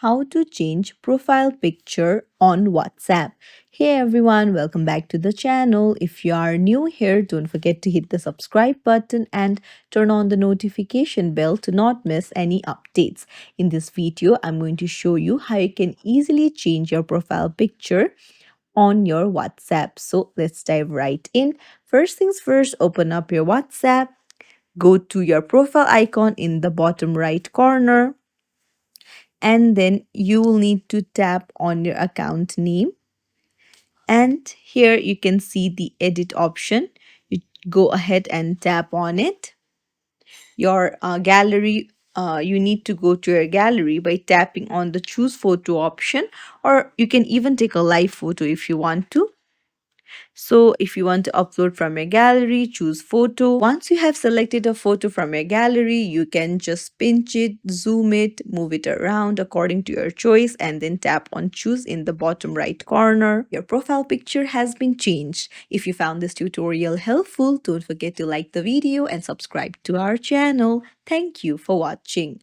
how to change profile picture on WhatsApp. Hey everyone, welcome back to the channel. If you are new here, don't forget to hit the subscribe button and turn on the notification bell to not miss any updates. In this video, I'm going to show you how you can easily change your profile picture on your WhatsApp. So let's dive right in. First things first, open up your WhatsApp. Go to your profile icon in the bottom right corner, and then you will need to tap on your account name, and here you can see the edit option. You go ahead and tap on it. Your gallery, you need to go to your gallery by tapping on the choose photo option, or you can even take a live photo if you want to. So if you want to upload from your gallery, choose photo. Once you have selected a photo from your gallery, you can just pinch it, zoom it, move it around according to your choice, and then tap on choose in the bottom right corner. Your profile picture has been changed. If you found this tutorial helpful, don't forget to like the video and subscribe to our channel. Thank you for watching.